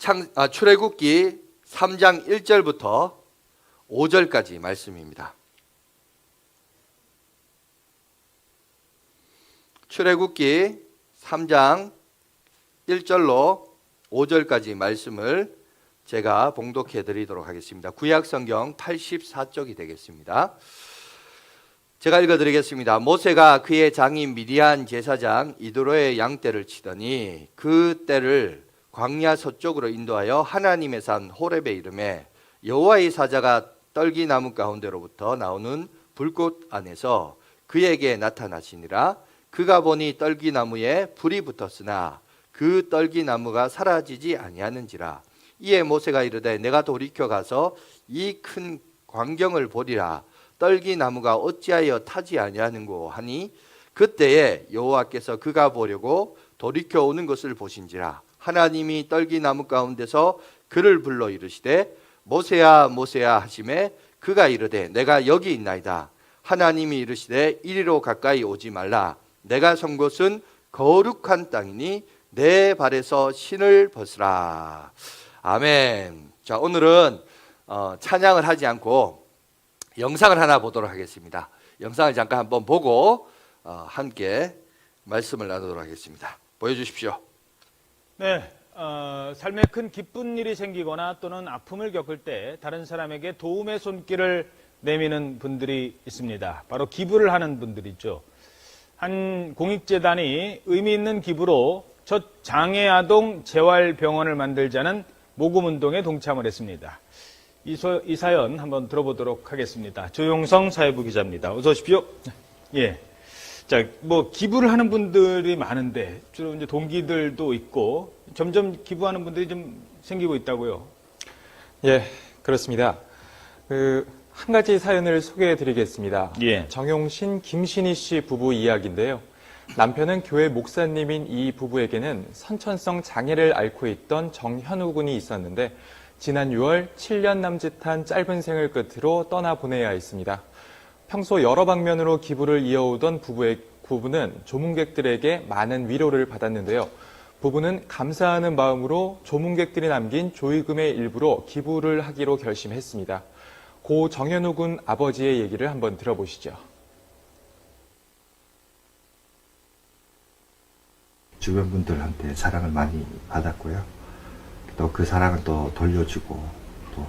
출애굽기 3장 1절부터 5절까지 말씀입니다. 출애굽기 3장 1절로 5절까지 말씀을 제가 봉독해 드리도록 하겠습니다. 구약성경 84쪽이 되겠습니다. 제가 읽어드리겠습니다. 모세가 그의 장인 미디안 제사장 이드로의 양떼를 치더니 그 떼를 광야 서쪽으로 인도하여 하나님의 산 호렙에 이르매 여호와의 사자가 떨기나무 가운데로부터 나오는 불꽃 안에서 그에게 나타나시니라. 그가 보니 떨기나무에 불이 붙었으나 그 떨기나무가 사라지지 아니하는지라. 이에 모세가 이르되 내가 돌이켜 가서 이 큰 광경을 보리라. 떨기나무가 어찌하여 타지 아니하는고 하니 그때에 여호와께서 그가 보려고 돌이켜 오는 것을 보신지라. 하나님이 떨기나무 가운데서 그를 불러 이르시되 모세야 모세야 하시매 그가 이르되 내가 여기 있나이다. 하나님이 이르시되 이리로 가까이 오지 말라. 내가 선 곳은 거룩한 땅이니 내 발에서 신을 벗으라. 아멘. 자, 오늘은 찬양을 하지 않고 영상을 하나 보도록 하겠습니다. 영상을 잠깐 한번 보고 함께 말씀을 나누도록 하겠습니다. 보여주십시오. 네, 삶에 큰 기쁜 일이 생기거나 또는 아픔을 겪을 때 다른 사람에게 도움의 손길을 내미는 분들이 있습니다. 바로 기부를 하는 분들이죠. 한 공익재단이 의미 있는 기부로 첫 장애아동 재활병원을 만들자는 모금운동에 동참을 했습니다. 이 사연 한번 들어보도록 하겠습니다. 조용성 사회부 기자입니다. 어서 오십시오. 예. 자, 기부를 하는 분들이 많은데 주로 이제 동기들도 있고 점점 기부하는 분들이 좀 생기고 있다고요. 예, 그렇습니다. 한 가지 사연을 소개해 드리겠습니다. 예. 정용신, 김신희 씨 부부 이야기인데요. 남편은 교회 목사님인 이 부부에게는 선천성 장애를 앓고 있던 정현우 군이 있었는데 지난 6월 7년 남짓한 짧은 생을 끝으로 떠나보내야 했습니다. 평소 여러 방면으로 기부를 이어오던 부부는 조문객들에게 많은 위로를 받았는데요. 부부는 감사하는 마음으로 조문객들이 남긴 조의금의 일부로 기부를 하기로 결심했습니다. 고 정현우 군 아버지의 얘기를 한번 들어보시죠. 주변 분들한테 사랑을 많이 받았고요. 또 그 사랑을 또 돌려주고 또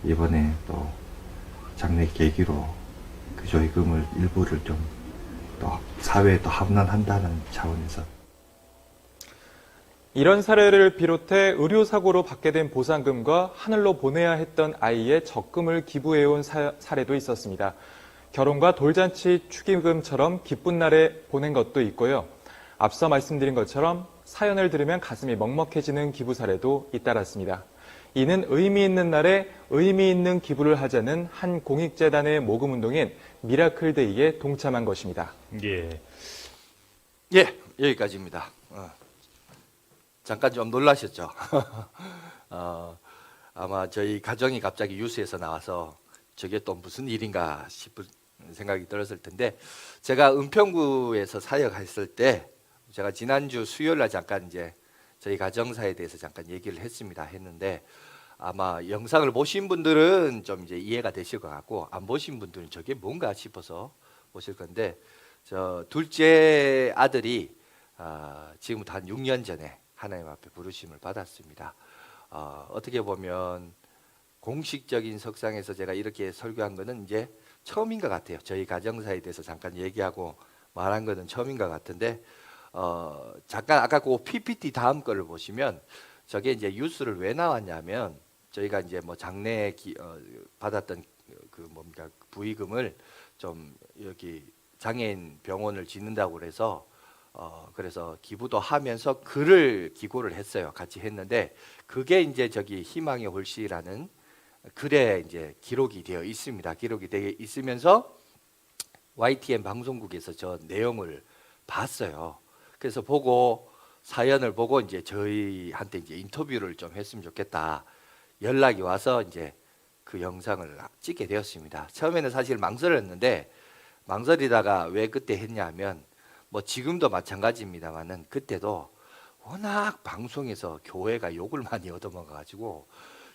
이번에 또 장례 계기로 그 조의금을 일부를 좀 또 사회에 또 환원한다는 차원에서 이런 사례를 비롯해 의료사고로 받게 된 보상금과 하늘로 보내야 했던 아이의 적금을 기부해온 사례도 있었습니다. 결혼과 돌잔치 축의금처럼 기쁜 날에 보낸 것도 있고요. 앞서 말씀드린 것처럼 사연을 들으면 가슴이 먹먹해지는 기부 사례도 잇따랐습니다. 이는 의미 있는 날에 의미 있는 기부를 하자는 한 공익재단의 모금운동인 미라클데이에 동참한 것입니다. 예. 예, 여기까지입니다. 잠깐 좀 놀라셨죠? 아마 저희 가정이 갑자기 뉴스에서 나와서 저게 또 무슨 일인가 싶은 생각이 들었을 텐데, 제가 은평구에서 사역했을 때 제가 지난주 수요일 날 잠깐 이제 저희 가정사에 대해서 잠깐 얘기를 했는데 아마 영상을 보신 분들은 좀 이제 이해가 되실 것 같고 안 보신 분들은 저게 뭔가 싶어서 보실 건데, 저 둘째 아들이 지금부터 한 6년 전에 하나님 앞에 부르심을 받았습니다. 어떻게 보면 공식적인 석상에서 제가 이렇게 설교한 거는 이제 처음인 것 같아요. 저희 가정사에 대해서 잠깐 얘기하고 말한 거는 처음인 것 같은데, 잠깐 아까 그 PPT 다음 거를 보시면 저게 이제 뉴스를 왜 나왔냐면, 저희가 이제 뭐 장례 받았던 그 뭡니까 부의금을 좀 여기 장애인 병원을 짓는다고 그래서 그래서 기부도 하면서 글을 기고를 했어요. 같이 했는데 그게 이제 저기 희망의 홀씨라는 글에 이제 기록이 되어 있습니다. 기록이 되어 있으면서 YTN 방송국에서 저 내용을 봤어요. 그래서 보고 사연을 보고 이제 저희한테 이제 인터뷰를 좀 했으면 좋겠다 연락이 와서 이제 그 영상을 찍게 되었습니다. 처음에는 사실 망설였는데 망설이다가 왜 그때 했냐면 뭐 지금도 마찬가지입니다만은 그때도 워낙 방송에서 교회가 욕을 많이 얻어먹어가지고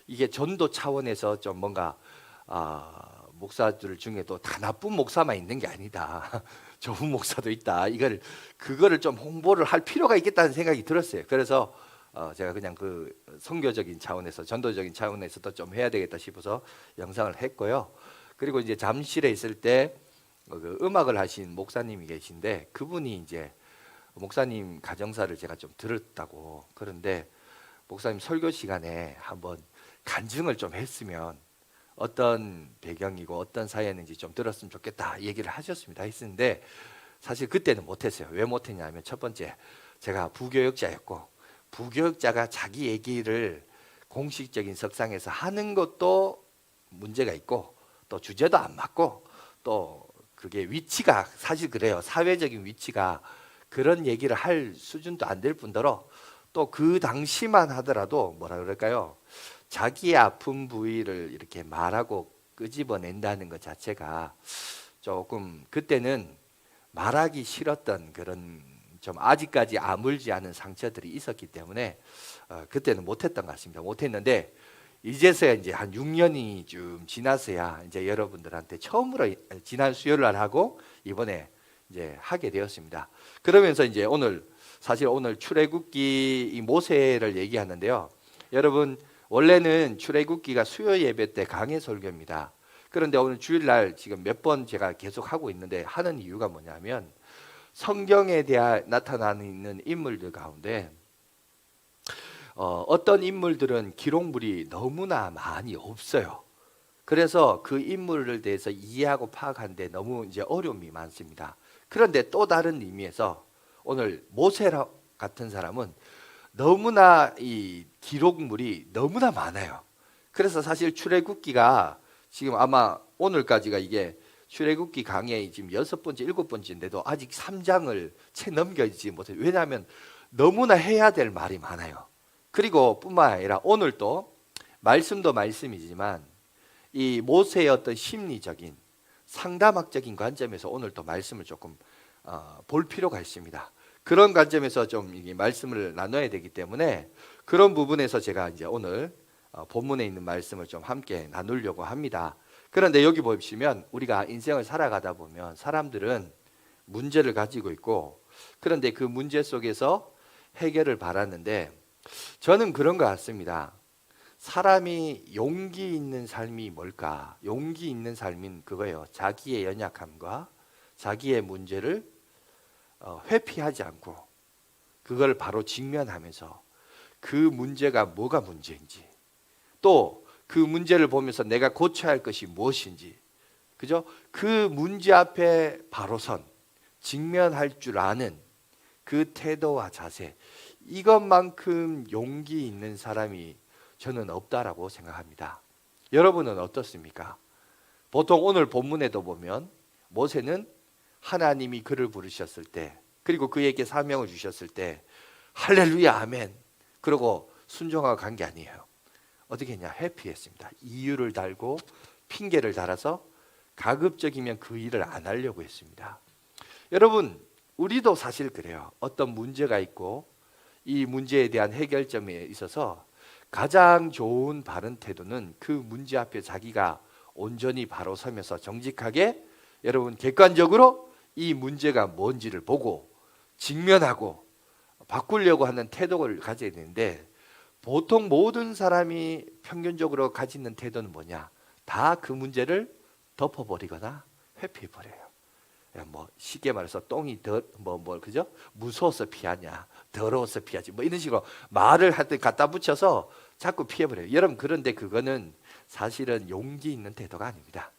이게 전도 차원에서 좀 뭔가 목사들 중에도 다 나쁜 목사만 있는 게 아니다. 좋은 목사도 있다. 그거를 좀 홍보를 할 필요가 있겠다는 생각이 들었어요. 그래서 제가 그냥 그 선교적인 차원에서 전도적인 차원에서도 좀 해야 되겠다 싶어서 영상을 했고요. 그리고 이제 잠실에 있을 때 그 음악을 하신 목사님이 계신데 그분이 이제 목사님 가정사를 제가 좀 들었다고 그런데 목사님 설교 시간에 한번 간증을 좀 했으면 어떤 배경이고 어떤 사연인지 좀 들었으면 좋겠다 얘기를 하셨습니다. 했는데 사실 그때는 못했어요. 왜 못했냐면 첫 번째 제가 부교역자였고 부교역자가 자기 얘기를 공식적인 석상에서 하는 것도 문제가 있고 또 주제도 안 맞고 또 그게 위치가 사실 그래요. 사회적인 위치가 그런 얘기를 할 수준도 안 될 뿐더러 또 그 당시만 하더라도 뭐라 그럴까요? 자기의 아픈 부위를 이렇게 말하고 끄집어낸다는 것 자체가 조금 그때는 말하기 싫었던 그런 좀 아직까지 아물지 않은 상처들이 있었기 때문에 그때는 못했던 것 같습니다. 못했는데 이제서야 이제 한 6년이 좀 지나서야 이제 여러분들한테 처음으로 지난 수요일 날 하고 이번에 이제 하게 되었습니다. 그러면서 이제 사실 오늘 출애굽기 이 모세를 얘기하는데요. 여러분 원래는 출애굽기가 수요 예배 때 강해 설교입니다. 그런데 오늘 주일날 지금 몇 번 제가 계속 하고 있는데 하는 이유가 뭐냐면 성경에 대해 나타나는 인물들 가운데 어떤 인물들은 기록물이 너무나 많이 없어요. 그래서 그 인물을 대해서 이해하고 파악하는데 너무 이제 어려움이 많습니다. 그런데 또 다른 의미에서 오늘 모세 같은 사람은 너무나 이 기록물이 너무나 많아요. 그래서 사실 출애굽기가 지금 아마 오늘까지가 이게 출애굽기 강의 지금 6번째, 7번째인데도 아직 3장을 채 넘겨지지 못해요. 왜냐하면 너무나 해야 될 말이 많아요. 그리고 뿐만 아니라 오늘 또 말씀도 말씀이지만 이 모세의 어떤 심리적인 상담학적인 관점에서 오늘 또 말씀을 조금 볼 필요가 있습니다. 그런 관점에서 좀 이 말씀을 나눠야 되기 때문에 그런 부분에서 제가 이제 오늘 본문에 있는 말씀을 좀 함께 나누려고 합니다. 그런데 여기 보시면 우리가 인생을 살아가다 보면 사람들은 문제를 가지고 있고 그런데 그 문제 속에서 해결을 바라는데 저는 그런 것 같습니다. 사람이 용기 있는 삶이 뭘까? 용기 있는 삶인 그거예요. 자기의 연약함과 자기의 문제를 회피하지 않고 그걸 바로 직면하면서 그 문제가 뭐가 문제인지 또 그 문제를 보면서 내가 고쳐야 할 것이 무엇인지 그죠? 그 문제 앞에 바로 선 직면할 줄 아는 그 태도와 자세 이것만큼 용기 있는 사람이 저는 없다라고 생각합니다. 여러분은 어떻습니까? 보통 오늘 본문에도 보면 모세는 하나님이 그를 부르셨을 때 그리고 그에게 사명을 주셨을 때 할렐루야 아멘 그러고 순종하고 간 게 아니에요. 어떻게 했냐? 회피했습니다. 이유를 달고 핑계를 달아서 가급적이면 그 일을 안 하려고 했습니다. 여러분 우리도 사실 그래요. 어떤 문제가 있고 이 문제에 대한 해결점에 있어서 가장 좋은 바른 태도는 그 문제 앞에 자기가 온전히 바로 서면서 정직하게 여러분 객관적으로 이 문제가 뭔지를 보고 직면하고 바꾸려고 하는 태도를 가져야 되는데 보통 모든 사람이 평균적으로 가지는 태도는 뭐냐? 다 그 문제를 덮어버리거나 회피해버려요. 뭐 쉽게 말해서 똥이 그죠? 무서워서 피하냐, 더러워서 피하지, 뭐 이런 식으로 말을 하여튼 갖다 붙여서 자꾸 피해버려요. 여러분 그런데 그거는 사실은 용기 있는 태도가 아닙니다.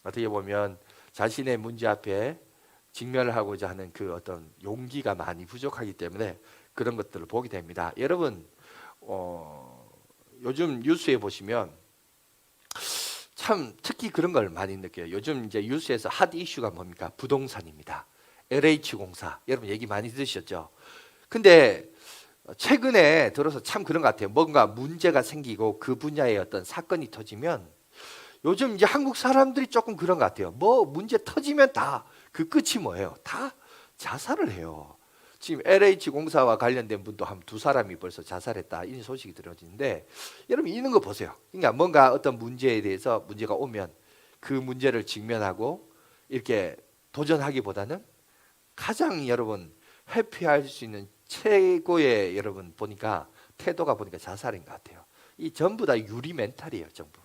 어떻게 보면 자신의 문제 앞에 직면을 하고자 하는 그 어떤 용기가 많이 부족하기 때문에 그런 것들을 보게 됩니다. 여러분 요즘 뉴스에 보시면 참 특히 그런 걸 많이 느껴요. 요즘 이제 뉴스에서 핫 이슈가 뭡니까? 부동산입니다. LH공사 여러분 얘기 많이 들으셨죠? 근데 최근에 들어서 참 그런 것 같아요. 뭔가 문제가 생기고 그 분야에 어떤 사건이 터지면 요즘 이제 한국 사람들이 조금 그런 것 같아요. 뭐 문제 터지면 다 그 끝이 뭐예요? 다 자살을 해요. 지금 LH 공사와 관련된 분도 한 2사람이 벌써 자살했다 이런 소식이 들어지는데 여러분 이런 거 보세요. 그러니까 뭔가 어떤 문제에 대해서 문제가 오면 그 문제를 직면하고 이렇게 도전하기보다는 가장 여러분 회피할 수 있는 최고의 여러분 보니까 태도가 보니까 자살인 것 같아요. 이 전부 다 유리 멘탈이에요, 전부.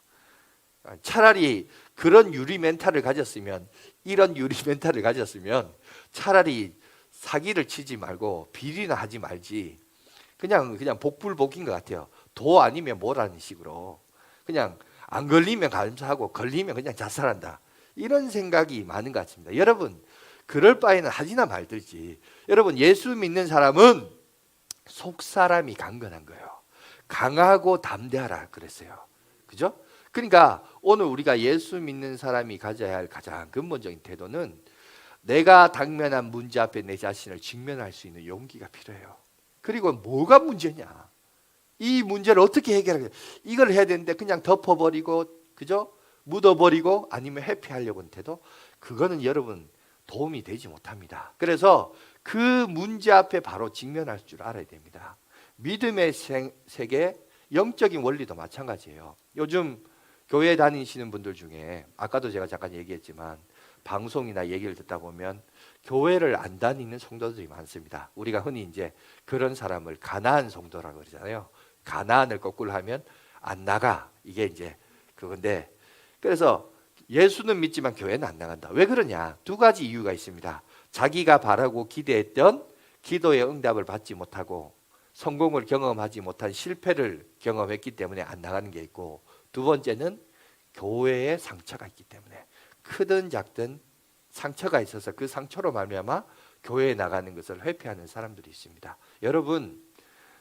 차라리 그런 유리 멘탈을 가졌으면 이런 유리 멘탈을 가졌으면 차라리 사기를 치지 말고 비리나 하지 말지. 그냥 복불복인 것 같아요. 도 아니면 뭐라는 식으로 그냥 안 걸리면 감사하고 걸리면 그냥 자살한다. 이런 생각이 많은 것 같습니다. 여러분 그럴 바에는 하지나 말든지. 여러분 예수 믿는 사람은 속 사람이 강건한 거예요. 강하고 담대하라 그랬어요. 그죠? 그러니까 오늘 우리가 예수 믿는 사람이 가져야 할 가장 근본적인 태도는 내가 당면한 문제 앞에 내 자신을 직면할 수 있는 용기가 필요해요. 그리고 뭐가 문제냐? 이 문제를 어떻게 해결하냐? 이걸 해야 되는데 그냥 덮어버리고 그죠? 묻어버리고 아니면 회피하려고 하는 태도, 그거는 여러분 도움이 되지 못합니다. 그래서 그 문제 앞에 바로 직면할 줄 알아야 됩니다. 믿음의 세계, 영적인 원리도 마찬가지예요. 요즘 교회 다니시는 분들 중에 아까도 제가 잠깐 얘기했지만 방송이나 얘기를 듣다 보면 교회를 안 다니는 성도들이 많습니다. 우리가 흔히 이제 그런 사람을 가나안 성도라고 그러잖아요. 가나안을 거꾸로 하면 안 나가, 이게 이제 그건데, 그래서 예수는 믿지만 교회는 안 나간다. 왜 그러냐? 2가지 이유가 있습니다. 자기가 바라고 기대했던 기도의 응답을 받지 못하고 성공을 경험하지 못한 실패를 경험했기 때문에 안 나가는 게 있고, 2번째는 교회에 상처가 있기 때문에, 크든 작든 상처가 있어서 그 상처로 말미암아 교회에 나가는 것을 회피하는 사람들이 있습니다. 여러분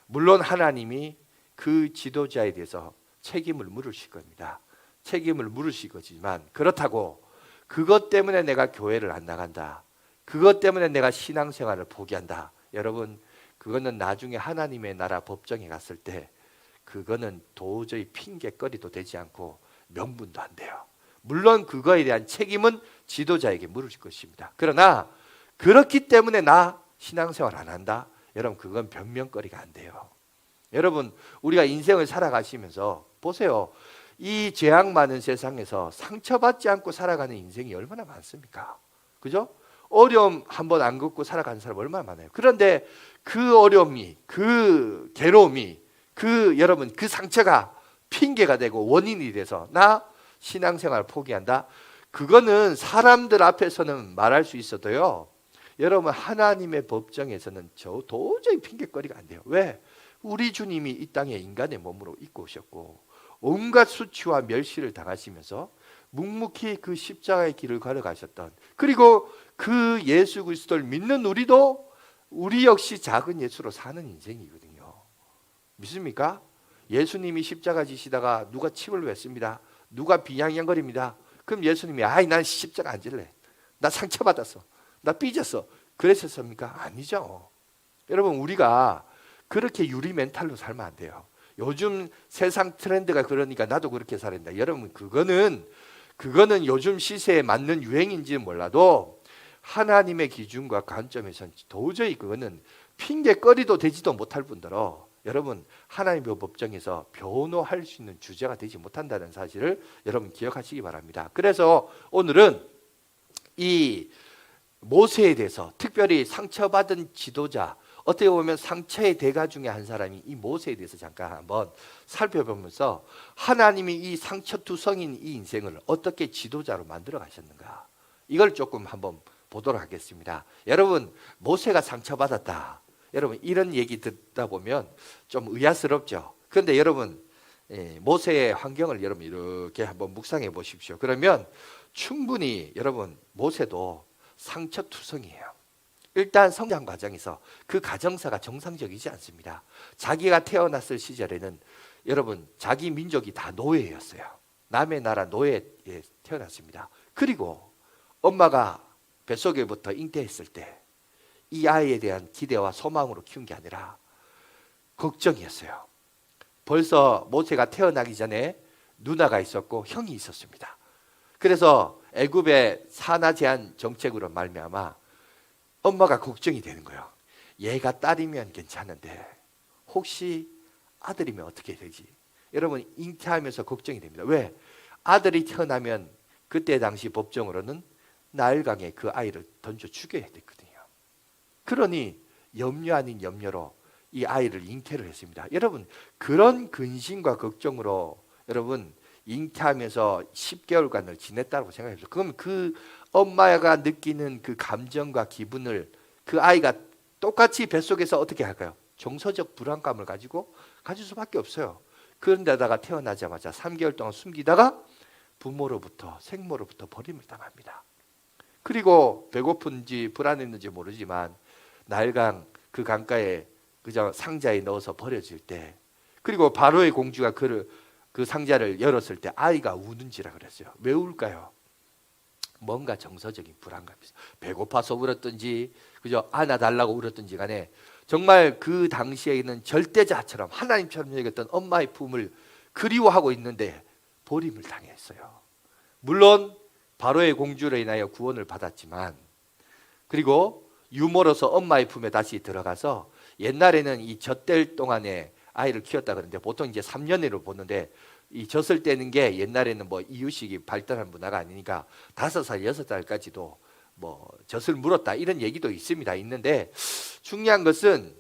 물론 하나님이 그 지도자에 대해서 책임을 물으실 겁니다. 책임을 물으실 거지만, 그렇다고 그것 때문에 내가 교회를 안 나간다, 그것 때문에 내가 신앙생활을 포기한다, 여러분 그거는 나중에 하나님의 나라 법정에 갔을 때 그거는 도저히 핑계거리도 되지 않고 명분도 안 돼요. 물론 그거에 대한 책임은 지도자에게 물으실 것입니다. 그러나 그렇기 때문에 나 신앙생활 안 한다, 여러분 그건 변명거리가 안 돼요. 여러분 우리가 인생을 살아가시면서 보세요. 이 재앙 많은 세상에서 상처받지 않고 살아가는 인생이 얼마나 많습니까? 그죠? 어려움 한번 안 겪고 살아가는 사람 얼마나 많아요. 그런데 그 어려움이, 그 괴로움이, 여러분 그 상처가 핑계가 되고 원인이 돼서 나 신앙생활 포기한다, 그거는 사람들 앞에서는 말할 수 있어도요, 여러분 하나님의 법정에서는 도저히 핑계거리가 안 돼요. 왜? 우리 주님이 이 땅에 인간의 몸으로 입고 오셨고 온갖 수치와 멸시를 당하시면서 묵묵히 그 십자가의 길을 걸어가셨던, 그리고 그 예수 그리스도를 믿는 우리도 우리 역시 작은 예수로 사는 인생이거든요. 믿습니까? 예수님이 십자가 지시다가 누가 침을 뱉습니다. 누가 비양양거립니다. 그럼 예수님이 난 십자가 안 질래, 나 상처받았어, 나 삐졌어, 그랬었습니까? 아니죠. 여러분 우리가 그렇게 유리 멘탈로 살면 안 돼요. 요즘 세상 트렌드가 그러니까 나도 그렇게 살았다. 여러분 그거는 요즘 시세에 맞는 유행인지는 몰라도 하나님의 기준과 관점에서는 도저히 그거는 핑계거리도 되지도 못할 뿐더러 여러분 하나님의 법정에서 변호할 수 있는 주제가 되지 못한다는 사실을 여러분 기억하시기 바랍니다. 그래서 오늘은 이 모세에 대해서, 특별히 상처받은 지도자, 어떻게 보면 상처의 대가 중에 한 사람이 이 모세에 대해서 잠깐 한번 살펴보면서 하나님이 이 상처투성인 이 인생을 어떻게 지도자로 만들어 가셨는가, 이걸 조금 한번 보도록 하겠습니다. 여러분 모세가 상처받았다, 여러분 이런 얘기 듣다 보면 좀 의아스럽죠. 그런데 여러분 모세의 환경을 여러분 이렇게 한번 묵상해 보십시오. 그러면 충분히 여러분 모세도 상처투성이에요. 일단 성장 과정에서 그 가정사가 정상적이지 않습니다. 자기가 태어났을 시절에는 여러분 자기 민족이 다 노예였어요. 남의 나라 노예에 태어났습니다. 그리고 엄마가 뱃속에부터 잉태했을 때 이 아이에 대한 기대와 소망으로 키운 게 아니라 걱정이었어요. 벌써 모세가 태어나기 전에 누나가 있었고 형이 있었습니다. 그래서 애굽의 산하 제한 정책으로 말미암아 엄마가 걱정이 되는 거예요. 얘가 딸이면 괜찮은데 혹시 아들이면 어떻게 되지? 여러분 잉태하면서 걱정이 됩니다. 왜? 아들이 태어나면 그때 당시 법정으로는 나일강에 그 아이를 던져 죽여야 됐거든요. 그러니 염려 아닌 염려로 이 아이를 잉태를 했습니다. 여러분 그런 근심과 걱정으로 여러분 잉태하면서 10개월간을 지냈다고 생각해보세요. 그럼 그 엄마가 느끼는 그 감정과 기분을 그 아이가 똑같이 뱃속에서 어떻게 할까요? 정서적 불안감을 가질 수밖에 없어요. 그런데다가 태어나자마자 3개월 동안 숨기다가 부모로부터 생모로부터 버림을 당합니다. 그리고 배고픈지 불안했는지 모르지만 나일강 그 강가에 그저 상자에 넣어서 버려질 때, 그리고 바로의 공주가 그 상자를 열었을 때 아이가 우는지라 그랬어요. 왜 울까요? 뭔가 정서적인 불안감이 있어요. 배고파서 울었든지 그저 안아달라고 울었든지 간에 정말 그 당시에는 절대자처럼 하나님처럼 여겼던 엄마의 품을 그리워하고 있는데 버림을 당했어요. 물론 바로의 공주로 인하여 구원을 받았지만, 그리고 유모로서 엄마의 품에 다시 들어가서 옛날에는 이 젖될 동안에 아이를 키웠다 그러는데 보통 이제 3년으로 보는데, 이 젖을 떼는 게 옛날에는 뭐 이유식이 발달한 문화가 아니니까 5살, 6살까지도 뭐 젖을 물었다 이런 얘기도 있는데 중요한 것은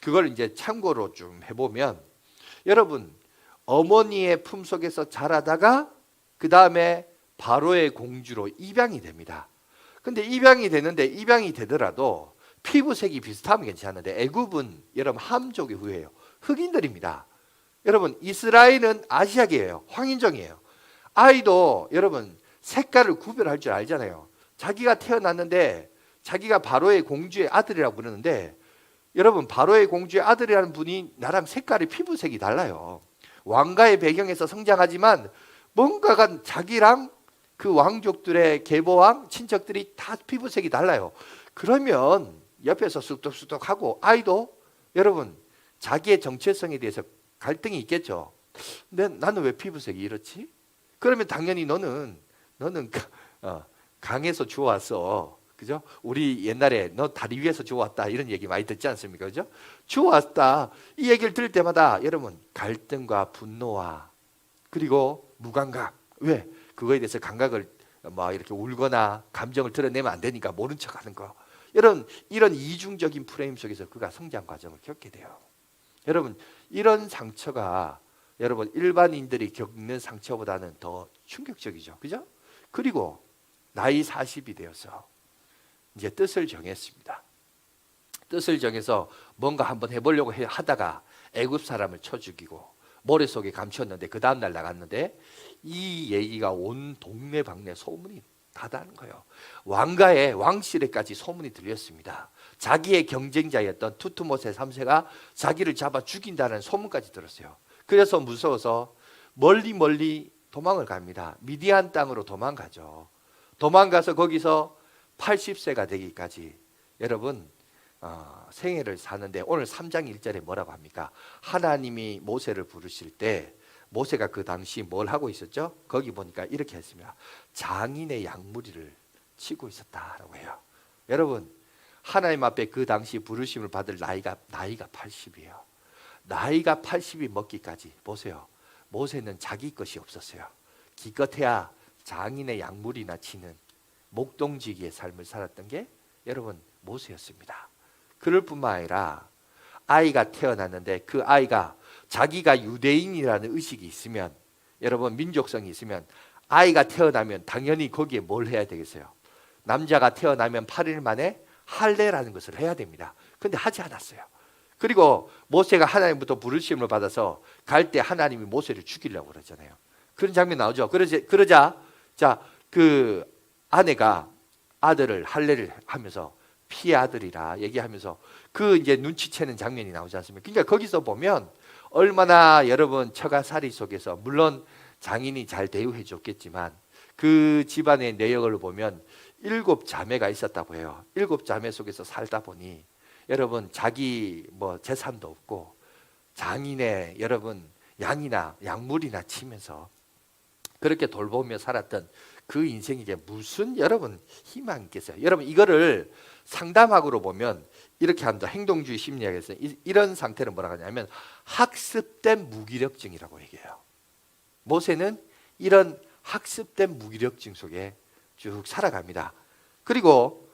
그걸 이제 참고로 좀 해보면, 여러분 어머니의 품속에서 자라다가 그 다음에 바로의 공주로 입양이 됩니다. 근데 입양이 되더라도 피부색이 비슷하면 괜찮은데 애굽은 여러분 함족의 후예요. 흑인들입니다. 여러분 이스라엘은 아시아계예요. 황인종이에요. 아이도 여러분 색깔을 구별할 줄 알잖아요. 자기가 태어났는데 자기가 바로의 공주의 아들이라고 부르는데, 여러분 바로의 공주의 아들이라는 분이 나랑 색깔이 피부색이 달라요. 왕가의 배경에서 성장하지만 뭔가가 자기랑 그 왕족들의 계보왕 친척들이 다 피부색이 달라요. 그러면 옆에서 쑥덕쑥덕하고 아이도 여러분 자기의 정체성에 대해서 갈등이 있겠죠. 근데 나는 왜 피부색이 이렇지? 그러면 당연히 너는 강에서 주워왔어. 그죠? 우리 옛날에 너 다리 위에서 주워왔다 이런 얘기 많이 듣지 않습니까? 그죠? 주워왔다. 이 얘기를 들을 때마다 여러분 갈등과 분노와 그리고 무감각. 왜? 그거에 대해서 감각을 막 이렇게 울거나 감정을 드러내면 안 되니까 모른 척하는 거. 이런 이중적인 프레임 속에서 그가 성장 과정을 겪게 돼요. 여러분 이런 상처가 여러분 일반인들이 겪는 상처보다는 더 충격적이죠. 그죠? 그리고 나이 40이 되어서 이제 뜻을 정했습니다. 뜻을 정해서 뭔가 한번 해보려고 하다가 애굽 사람을 쳐 죽이고 모래 속에 감추었는데 그 다음날 나갔는데 이 얘기가 온 동네방네 소문이 다 나는 거예요. 왕가의 왕실에까지 소문이 들렸습니다. 자기의 경쟁자였던 투트모세 3세가 자기를 잡아 죽인다는 소문까지 들었어요. 그래서 무서워서 멀리 도망을 갑니다. 미디안 땅으로 도망가죠. 도망가서 거기서 80세가 되기까지 여러분 생애를 사는데, 오늘 3장 1절에 뭐라고 합니까? 하나님이 모세를 부르실 때 모세가 그 당시 뭘 하고 있었죠? 거기 보니까 이렇게 했습니다. 장인의 양무리를 치고 있었다라고 해요. 여러분 하나님 앞에 그 당시 부르심을 받을 나이가 80이에요. 나이가 80이 먹기까지 보세요. 모세는 자기 것이 없었어요. 기껏해야 장인의 양무리나 치는 목동지기의 삶을 살았던 게 여러분 모세였습니다. 그럴 뿐만 아니라 아이가 태어났는데 그 아이가 자기가 유대인이라는 의식이 있으면, 여러분 민족성이 있으면 아이가 태어나면 당연히 거기에 뭘 해야 되겠어요? 남자가 태어나면 8일 만에 할례라는 것을 해야 됩니다. 그런데 하지 않았어요. 그리고 모세가 하나님부터 부르심을 받아서 갈 때 하나님이 모세를 죽이려고 그러잖아요. 그런 장면 나오죠. 그러자 그 아내가 아들을 할례를 하면서 피의 아들이라 얘기하면서 그 이제 눈치채는 장면이 나오지 않습니까? 그러니까 거기서 보면 얼마나 여러분 처가살이 속에서 물론 장인이 잘 대우해 줬겠지만 그 집안의 내역을 보면 7자매가 있었다고 해요. 7자매 속에서 살다 보니 여러분 자기 뭐 재산도 없고 장인의 여러분 양이나 약물이나 치면서 그렇게 돌보며 살았던 그 인생에게 무슨 여러분 희망이 있겠어요? 여러분 이거를 상담학으로 보면 이렇게 합니다. 행동주의 심리학에서 이런 상태를 뭐라고 하냐면 학습된 무기력증이라고 얘기해요. 모세는 이런 학습된 무기력증 속에 쭉 살아갑니다. 그리고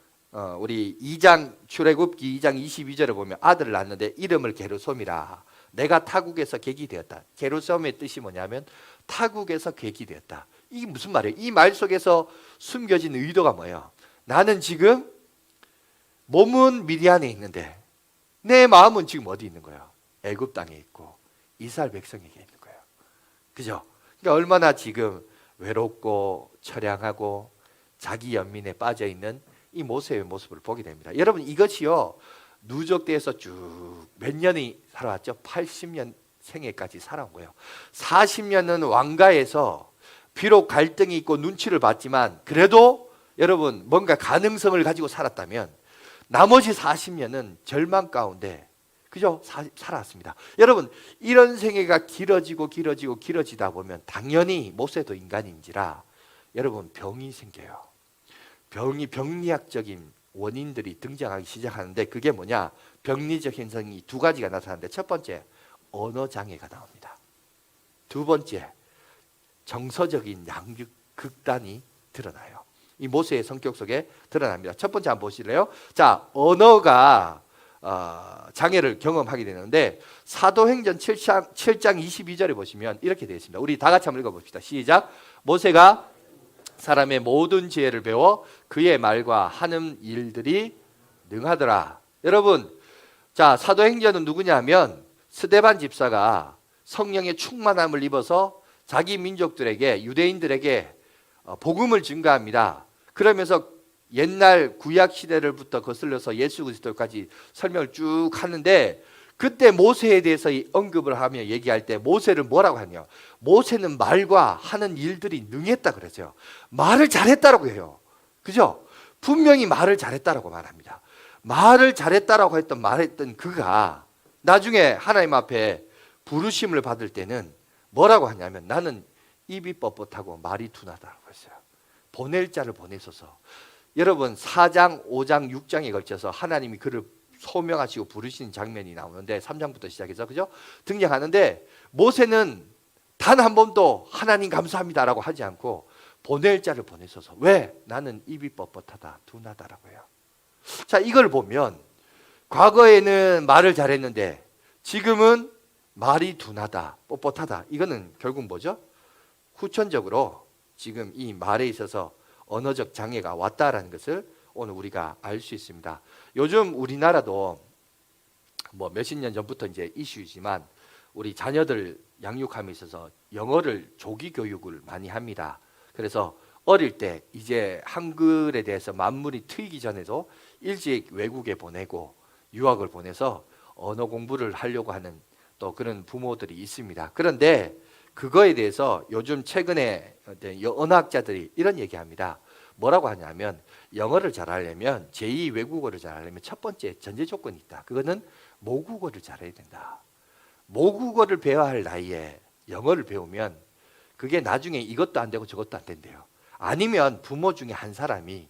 우리 2장 출애굽기 2장 22절에 보면 아들을 낳았는데 이름을 게르솜이라. 내가 타국에서 객이 되었다. 게르솜의 뜻이 뭐냐면 타국에서 객이 되었다. 이게 무슨 말이에요? 이 말 속에서 숨겨진 의도가 뭐예요? 나는 지금 몸은 미디안에 있는데 내 마음은 지금 어디 있는 거예요? 애굽 땅에 있고 이스라엘 백성에게 있는 거예요. 그죠? 그러니까 얼마나 지금 외롭고 처량하고 자기 연민에 빠져 있는 이 모세의 모습을 보게 됩니다. 여러분 이것이요 누적돼서 쭉 몇 년이 살아왔죠? 80년 생애까지 살아온 거예요. 40년은 왕가에서 비록 갈등이 있고 눈치를 봤지만 그래도 여러분 뭔가 가능성을 가지고 살았다면 나머지 40년은 절망 가운데 그죠? 살아왔습니다. 여러분 이런 생애가 길어지다 보면 당연히 모세도 인간인지라 여러분 병이 생겨요. 병리학적인 원인들이 등장하기 시작하는데 그게 뭐냐? 병리적 현상이 두 가지가 나타나는데 첫 번째 언어 장애가 나옵니다. 두 번째 정서적인 양극 극단이 드러나요. 이 모세의 성격 속에 드러납니다. 첫 번째 한번 보실래요? 자, 언어가 장애를 경험하게 되는데 사도행전 7장 22절에 보시면 이렇게 되어 있습니다. 우리 다 같이 한번 읽어봅시다. 시작. 모세가 사람의 모든 지혜를 배워 그의 말과 하는 일들이 능하더라. 여러분, 자 사도행전은 누구냐 하면 스데반 집사가 성령의 충만함을 입어서 자기 민족들에게 유대인들에게 복음을 증가합니다. 그러면서 옛날 구약 시대를부터 거슬러서 예수 그리스도까지 설명을 쭉 하는데 그때 모세에 대해서 언급을 하며 얘기할 때 모세를 뭐라고 하냐? 모세는 말과 하는 일들이 능했다 그러죠. 말을 잘했다라고 해요. 그죠? 분명히 말을 잘했다라고 말합니다. 말을 잘했다라고 말했던 그가 나중에 하나님 앞에 부르심을 받을 때는 뭐라고 하냐면 나는 입이 뻣뻣하고 말이 둔하다라고 했어요. 보낼 자를 보내소서. 여러분 4장, 5장, 6장에 걸쳐서 하나님이 그를 소명하시고 부르시는 장면이 나오는데 3장부터 시작해서 그죠? 등장하는데 모세는 단 한 번도 하나님 감사합니다라고 하지 않고 보낼 자를 보내소서. 왜? 나는 입이 뻣뻣하다, 둔하다라고 해요. 자, 이걸 보면 과거에는 말을 잘했는데 지금은 말이 둔하다, 뻣뻣하다. 이거는 결국 뭐죠? 후천적으로 지금 이 말에 있어서 언어적 장애가 왔다라는 것을 오늘 우리가 알 수 있습니다. 요즘 우리나라도 뭐 몇십 년 전부터 이제 이슈이지만 우리 자녀들 양육함에 있어서 영어를 조기 교육을 많이 합니다. 그래서 어릴 때 이제 한글에 대해서 만물이 트이기 전에도 일찍 외국에 보내고 유학을 보내서 언어 공부를 하려고 하는 또 그런 부모들이 있습니다. 그런데 그거에 대해서 요즘 최근에 언어학자들이 이런 얘기합니다. 뭐라고 하냐면 영어를 잘하려면 제2 외국어를 잘하려면 첫 번째 전제 조건이 있다. 그거는 모국어를 잘해야 된다. 모국어를 배워야 할 나이에 영어를 배우면 그게 나중에 이것도 안 되고 저것도 안 된대요. 아니면 부모 중에 한 사람이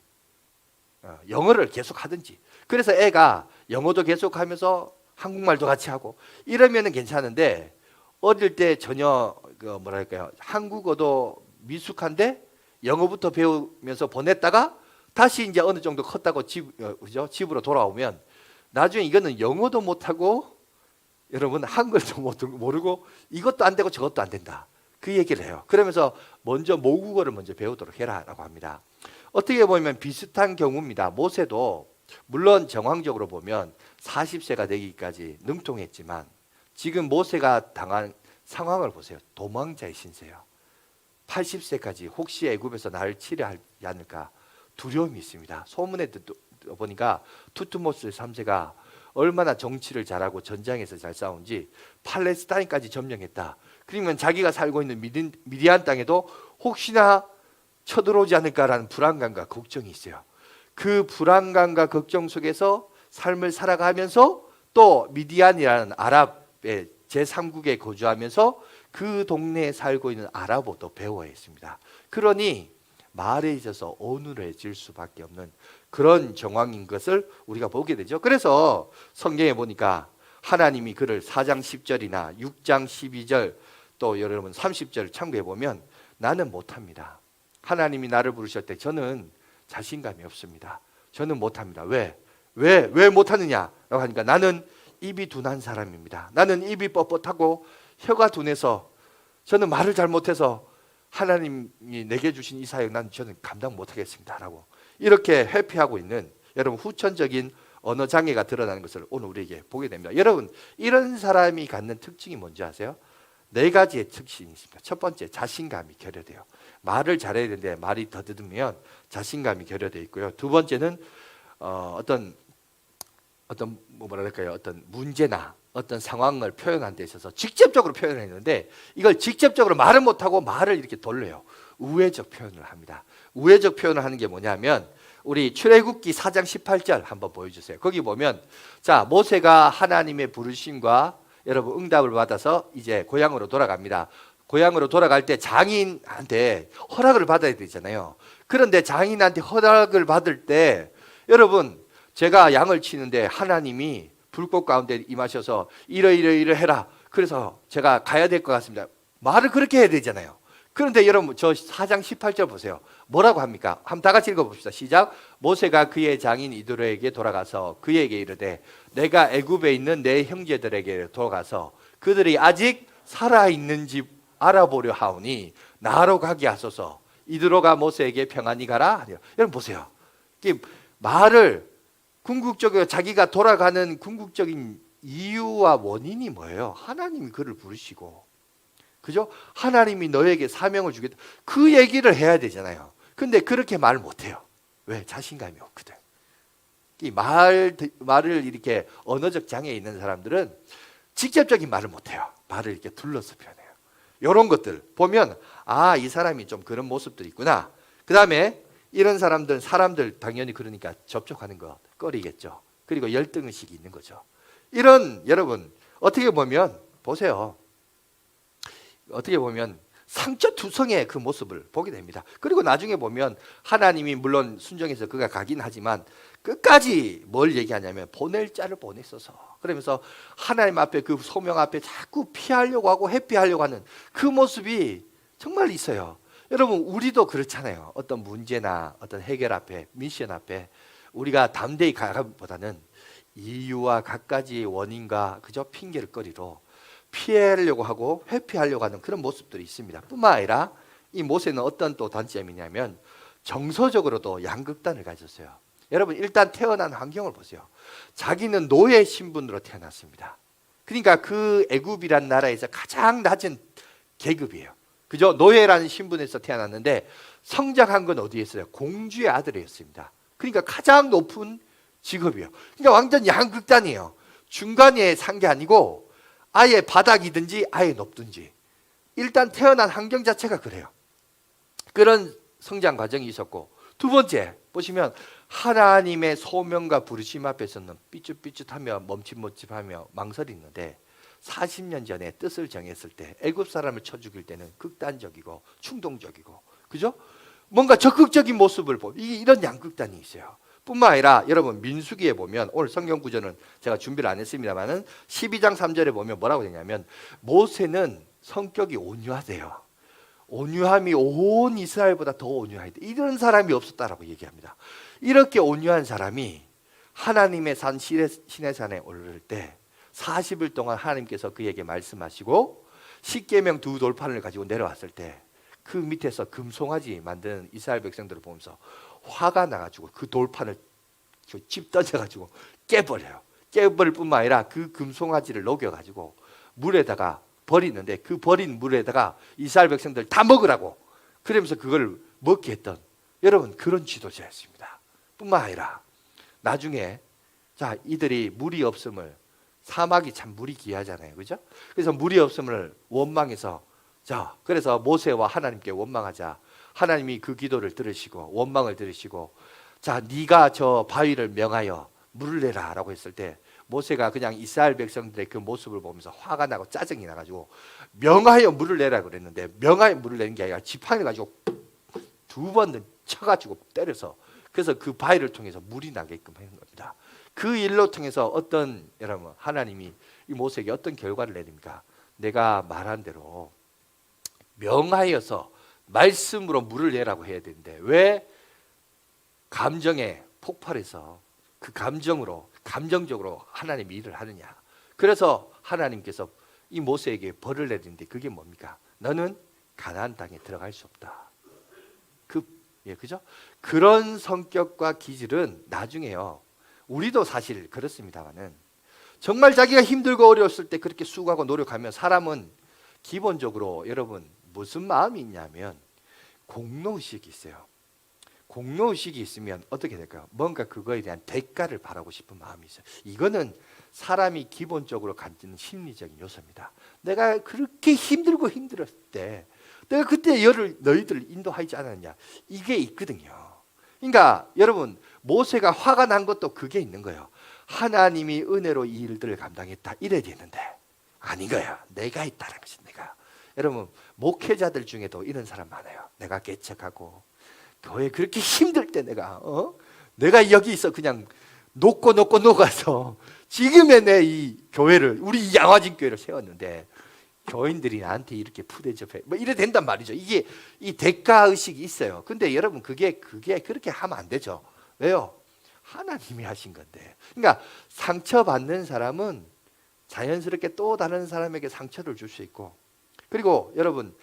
영어를 계속 하든지. 그래서 애가 영어도 계속 하면서 한국말도 같이 하고 이러면은 괜찮은데 어릴 때 전혀 뭐랄까요? 한국어도 미숙한데 영어부터 배우면서 보냈다가 다시 이제 어느 정도 컸다고 집으로 돌아오면 나중에 이거는 영어도 못하고 여러분 한글도 모르고 이것도 안 되고 저것도 안 된다. 그 얘기를 해요. 그러면서 먼저 모국어를 먼저 배우도록 해라라고 합니다. 어떻게 보면 비슷한 경우입니다. 모세도 물론 정황적으로 보면 40세가 되기까지 능통했지만 지금 모세가 당한 상황을 보세요. 도망자의 신세요. 80세까지 혹시 애굽에서 나를 치려하지 않을까 두려움이 있습니다. 소문에 보니까 투트모스 3세가 얼마나 정치를 잘하고 전장에서 잘 싸운지 팔레스타인까지 점령했다. 그러면 자기가 살고 있는 미디안 땅에도 혹시나 쳐들어오지 않을까라는 불안감과 걱정이 있어요. 그 불안감과 걱정 속에서 삶을 살아가면서 또 미디안이라는 아랍의 제3국에 거주하면서 그 동네에 살고 있는 아랍어도 배워야 했습니다. 그러니 말에 있어서 어눌해질 수밖에 없는 그런 정황인 것을 우리가 보게 되죠. 그래서 성경에 보니까 하나님이 그를 4장 10절이나 6장 12절 또 여러분 30절 참고해 보면 나는 못합니다. 하나님이 나를 부르실 때 저는 자신감이 없습니다. 저는 못합니다. 왜 못하느냐? 라고 하니까 나는 입이 둔한 사람입니다. 나는 입이 뻣뻣하고 혀가 둔해서 저는 말을 잘 못해서 하나님이 내게 주신 이 사역 저는 감당 못하겠습니다. 라고 이렇게 회피하고 있는 여러분 후천적인 언어 장애가 드러나는 것을 오늘 우리에게 보게 됩니다. 여러분 이런 사람이 갖는 특징이 뭔지 아세요? 4가지의 특징이 있습니다. 첫 번째, 자신감이 결여돼요. 말을 잘해야 되는데 말이 더듬으면 자신감이 결여되어 있고요. 두 번째는 어떤 뭐랄까요? 어떤 문제나 어떤 상황을 표현하는 데 있어서 직접적으로 표현했는데 이걸 직접적으로 말을 못하고 말을 이렇게 돌려요. 우회적 표현을 합니다. 우회적 표현을 하는 게 뭐냐면 우리 출애굽기 4장 18절 한번 보여주세요. 거기 보면 자 모세가 하나님의 부르심과 여러분 응답을 받아서 이제 고향으로 돌아갑니다. 고향으로 돌아갈 때 장인한테 허락을 받아야 되잖아요. 그런데 장인한테 허락을 받을 때 여러분 제가 양을 치는데 하나님이 불꽃 가운데 임하셔서 이러 해라. 그래서 제가 가야 될 것 같습니다. 말을 그렇게 해야 되잖아요. 그런데 여러분 저 4장 18절 보세요. 뭐라고 합니까? 한번 다 같이 읽어봅시다. 시작. 모세가 그의 장인 이드로에게 돌아가서 그에게 이르되 내가 애굽에 있는 내 형제들에게 돌아가서 그들이 아직 살아있는지 알아보려 하오니 나로 가게 하소서. 이드로가 모세에게 평안히 가라. 여러분 보세요. 말을 궁극적으로 자기가 돌아가는 궁극적인 이유와 원인이 뭐예요? 하나님이 그를 부르시고 그죠? 하나님이 너에게 사명을 주겠다. 그 얘기를 해야 되잖아요. 근데 그렇게 말을 못해요. 왜? 자신감이 없거든. 이 말을 이렇게 언어적 장애에 있는 사람들은 직접적인 말을 못해요. 말을 이렇게 둘러서 표현해요. 이런 것들 보면 이 사람이 좀 그런 모습들이 있구나. 그 다음에 이런 사람들 당연히 그러니까 접촉하는 거 꺼리겠죠. 그리고 열등의식이 있는 거죠. 이런 여러분 어떻게 보면 보세요. 어떻게 보면 상처투성의 그 모습을 보게 됩니다. 그리고 나중에 보면 하나님이 물론 순종해서 그가 가긴 하지만 끝까지 뭘 얘기하냐면 보낼 자를 보냈어서 그러면서 하나님 앞에 그 소명 앞에 자꾸 피하려고 하고 회피하려고 하는 그 모습이 정말 있어요. 여러분 우리도 그렇잖아요. 어떤 문제나 어떤 해결 앞에 미션 앞에 우리가 담대히 가기보다는 이유와 갖가지 원인과 그저 핑계거리로 피하려고 하고 회피하려고 하는 그런 모습들이 있습니다. 뿐만 아니라 이 모세는 어떤 또 단점이냐면 정서적으로도 양극단을 가졌어요. 여러분 일단 태어난 환경을 보세요. 자기는 노예 신분으로 태어났습니다. 그러니까 그 애굽이란 나라에서 가장 낮은 계급이에요. 그죠? 노예라는 신분에서 태어났는데 성장한 건 어디에 있어요? 공주의 아들이었습니다. 그러니까 가장 높은 직업이에요. 그러니까 완전 양극단이에요. 중간에 산 게 아니고 아예 바닥이든지 아예 높든지 일단 태어난 환경 자체가 그래요. 그런 성장 과정이 있었고 두 번째 보시면 하나님의 소명과 부르심 앞에서는 삐죽삐죽하며 멈칫멈칫하며 망설이는데 40년 전에 뜻을 정했을 때 애굽 사람을 쳐 죽일 때는 극단적이고 충동적이고 그죠? 뭔가 적극적인 모습을 이런 양극단이 있어요. 뿐만 아니라 여러분 민수기에 보면 오늘 성경 구절은 제가 준비를 안 했습니다만은 12장 3절에 보면 뭐라고 되냐면 모세는 성격이 온유하대요. 온유함이 온 이스라엘보다 더 온유하대. 이런 사람이 없었다라고 얘기합니다. 이렇게 온유한 사람이 하나님의 산 시내산에 오를 때 40일 동안 하나님께서 그에게 말씀하시고 십계명 2돌판을 가지고 내려왔을 때 그 밑에서 금송아지 만드는 이스라엘 백성들을 보면서 화가 나가지고 그 돌판을 집 던져가지고 깨버려요. 깨버릴 뿐만 아니라 그 금송아지를 녹여가지고 물에다가 버리는데 그 버린 물에다가 이스라엘 백성들 다 먹으라고 그러면서 그걸 먹게 했던 여러분 그런 지도자였습니다. 뿐만 아니라 나중에 자 이들이 물이 없음을 사막이 참 물이 귀하잖아요. 그죠? 그래서 물이 없음을 원망해서 자 그래서 모세와 하나님께 원망하자. 하나님이 그 기도를 들으시고 원망을 들으시고 자 네가 저 바위를 명하여 물을 내라 라고 했을 때 모세가 그냥 이스라엘 백성들의 그 모습을 보면서 화가 나고 짜증이 나가지고 명하여 물을 내라 그랬는데 명하여 물을 내는 게 아니라 지팡이를 가지고 2번 쳐가지고 때려서 그래서 그 바위를 통해서 물이 나게끔 하는 겁니다. 그 일로 통해서 어떤 여러분 하나님이 이 모세에게 어떤 결과를 내립니까? 내가 말한 대로 명하여서 말씀으로 물을 내라고 해야 되는데 왜 감정에 폭발해서 그 감정적으로 하나님이 일을 하느냐? 그래서 하나님께서 이 모세에게 벌을 내리는데 그게 뭡니까? 너는 가나안 땅에 들어갈 수 없다. 그죠? 그런 성격과 기질은 나중에요. 우리도 사실 그렇습니다만은 정말 자기가 힘들고 어려웠을 때 그렇게 수고하고 노력하면 사람은 기본적으로 여러분 무슨 마음이 있냐면 공로의식이 있어요. 공로의식이 있으면 어떻게 될까요? 뭔가 그거에 대한 대가를 바라고 싶은 마음이 있어요. 이거는 사람이 기본적으로 가지는 심리적인 요소입니다. 내가 그렇게 힘들었을 때 내가 그때 너희들을 인도하지 않았냐? 이게 있거든요. 그러니까 여러분 모세가 화가 난 것도 그게 있는 거예요. 하나님이 은혜로 이 일들을 감당했다 이래야 되는데 아닌 거야. 내가 있다는 것이 내가. 여러분 목회자들 중에도 이런 사람 많아요. 내가 개척하고 교회 그렇게 힘들 때 내가 여기 있어 그냥 녹아서 지금의 내 이 교회를 우리 양화진 교회를 세웠는데 교인들이 나한테 이렇게 푸대접해 뭐 이래 된단 말이죠. 이게 이 대가 의식이 있어요. 근데 여러분 그게 그렇게 하면 안 되죠. 왜요? 하나님이 하신 건데. 그러니까 상처받는 사람은 자연스럽게 또 다른 사람에게 상처를 줄 수 있고 그리고 여러분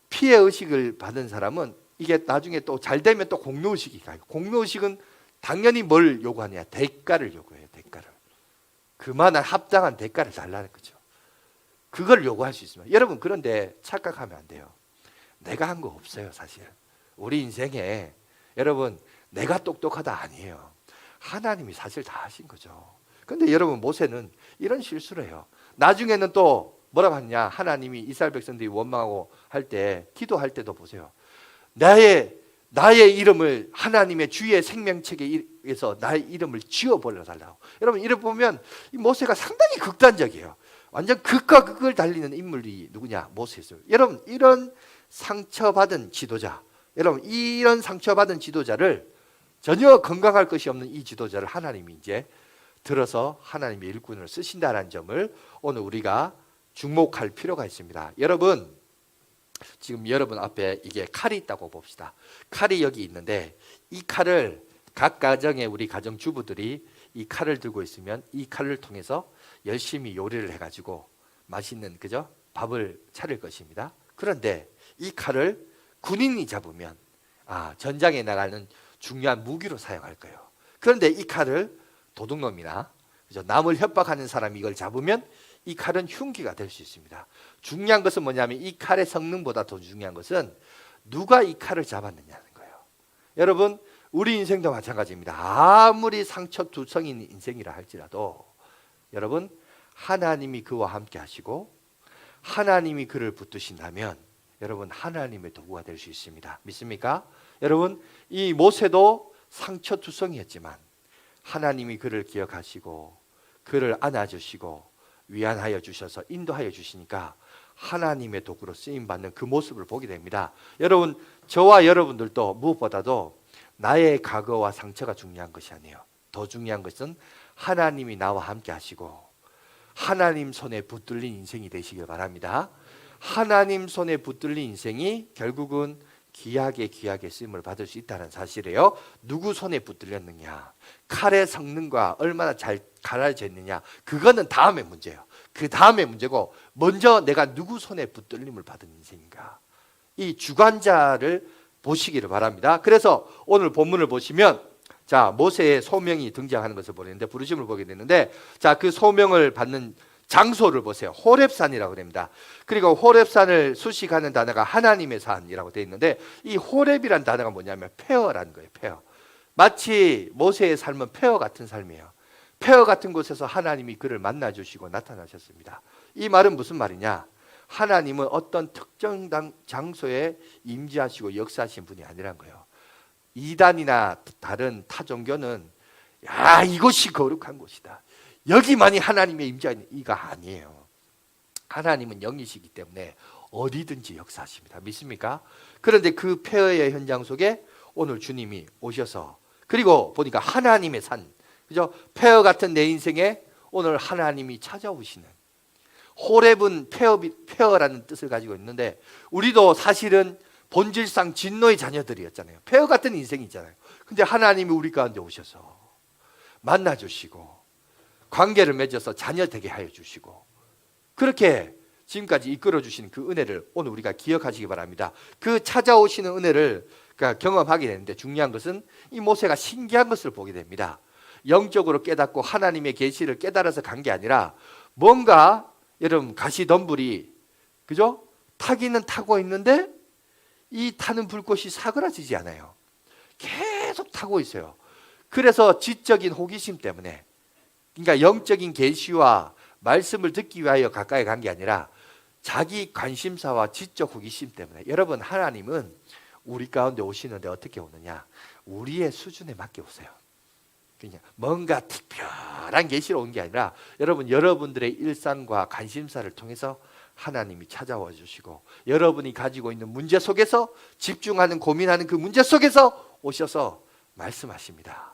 피해 의식을 받은 사람은 이게 나중에 또 잘 되면 또 공로 의식이 가요. 공로 의식은 당연히 뭘 요구하냐? 대가를 요구해요. 대가를. 그만한 합당한 대가를 달라는 거죠. 그걸 요구할 수 있습니다. 여러분 그런데 착각하면 안 돼요. 내가 한 거 없어요. 사실 우리 인생에 여러분 내가 똑똑하다 아니에요. 하나님이 사실 다 하신 거죠. 근데 여러분 모세는 이런 실수를 해요. 나중에는 또 뭐라고 하느냐? 하나님이 이스라엘 백성들이 원망하고 할 때 기도할 때도 보세요. 나의 이름을 하나님의 주의 생명책에서 나의 이름을 지어버려 달라고. 여러분 이래 보면 이 모세가 상당히 극단적이에요. 완전 극과 극을 달리는 인물이 누구냐? 모세였어요. 여러분 이런 상처받은 지도자, 여러분 이런 상처받은 지도자를 전혀 건강할 것이 없는 이 지도자를 하나님이 이제 들어서 하나님의 일꾼으로 쓰신다는 점을 오늘 우리가 주목할 필요가 있습니다. 여러분 지금 여러분 앞에 이게 칼이 있다고 봅시다. 칼이 여기 있는데 이 칼을 각 가정의 우리 가정주부들이 이 칼을 들고 있으면 이 칼을 통해서 열심히 요리를 해가지고 맛있는 그죠? 밥을 차릴 것입니다. 그런데 이 칼을 군인이 잡으면 전장에 나가는 중요한 무기로 사용할 거예요. 그런데 이 칼을 도둑놈이나 그죠? 남을 협박하는 사람이 이걸 잡으면 이 칼은 흉기가 될 수 있습니다. 중요한 것은 뭐냐면 이 칼의 성능보다 더 중요한 것은 누가 이 칼을 잡았느냐는 거예요. 여러분 우리 인생도 마찬가지입니다. 아무리 상처투성인 인생이라 할지라도 여러분 하나님이 그와 함께 하시고 하나님이 그를 붙드신다면 여러분 하나님의 도구가 될 수 있습니다. 믿습니까? 여러분 이 모세도 상처투성이었지만 하나님이 그를 기억하시고 그를 안아주시고 위안하여 주셔서 인도하여 주시니까 하나님의 도구로 쓰임받는 그 모습을 보게 됩니다. 여러분 저와 여러분들도 무엇보다도 나의 과거와 상처가 중요한 것이 아니에요. 더 중요한 것은 하나님이 나와 함께 하시고 하나님 손에 붙들린 인생이 되시길 바랍니다. 하나님 손에 붙들린 인생이 결국은 귀하게 쓰임을 받을 수 있다는 사실이에요. 누구 손에 붙들렸느냐, 칼의 성능과 얼마나 잘 갈아졌느냐, 그거는 다음의 문제예요. 그 다음의 문제고 먼저 내가 누구 손에 붙들림을 받은 인생인가, 이 주관자를 보시기를 바랍니다. 그래서 오늘 본문을 보시면 자 모세의 소명이 등장하는 것을 보는데 부르심을 보게 되는데 자 그 소명을 받는 장소를 보세요. 호렙산이라고 됩니다. 그리고 호렙산을 수식하는 단어가 하나님의 산이라고 되어 있는데 이 호렙이란 단어가 뭐냐면 폐허라는 거예요. 폐허. 마치 모세의 삶은 폐허 같은 삶이에요. 폐허 같은 곳에서 하나님이 그를 만나주시고 나타나셨습니다. 이 말은 무슨 말이냐? 하나님은 어떤 특정 장소에 임재하시고 역사하신 분이 아니란 거예요. 이단이나 다른 타 종교는 야 이곳이 거룩한 곳이다, 여기만이 하나님의 임재가 아니에요. 하나님은 영이시기 때문에 어디든지 역사하십니다. 믿습니까? 그런데 그 폐허의 현장 속에 오늘 주님이 오셔서, 그리고 보니까 하나님의 산, 그죠? 폐허 같은 내 인생에 오늘 하나님이 찾아오시는, 호렙은 폐허라는 뜻을 가지고 있는데 우리도 사실은 본질상 진노의 자녀들이었잖아요. 폐허 같은 인생이잖아요. 근데 하나님이 우리 가운데 오셔서 만나주시고 관계를 맺어서 자녀 되게 하여 주시고, 그렇게 지금까지 이끌어 주시는 그 은혜를 오늘 우리가 기억하시기 바랍니다. 그 찾아오시는 은혜를 경험하게 되는데 중요한 것은 이 모세가 신기한 것을 보게 됩니다. 영적으로 깨닫고 하나님의 계시를 깨달아서 간 게 아니라 뭔가 여러분 가시덤불이, 그죠? 타기는 타고 있는데 이 타는 불꽃이 사그라지지 않아요. 계속 타고 있어요. 그래서 지적인 호기심 때문에, 그러니까 영적인 계시와 말씀을 듣기 위하여 가까이 간 게 아니라 자기 관심사와 지적 호기심 때문에. 여러분, 하나님은 우리 가운데 오시는데 어떻게 오느냐? 우리의 수준에 맞게 오세요. 그냥 뭔가 특별한 계시로 온 게 아니라 여러분, 여러분들의 일상과 관심사를 통해서 하나님이 찾아와 주시고, 여러분이 가지고 있는 문제 속에서 집중하는, 고민하는 그 문제 속에서 오셔서 말씀하십니다.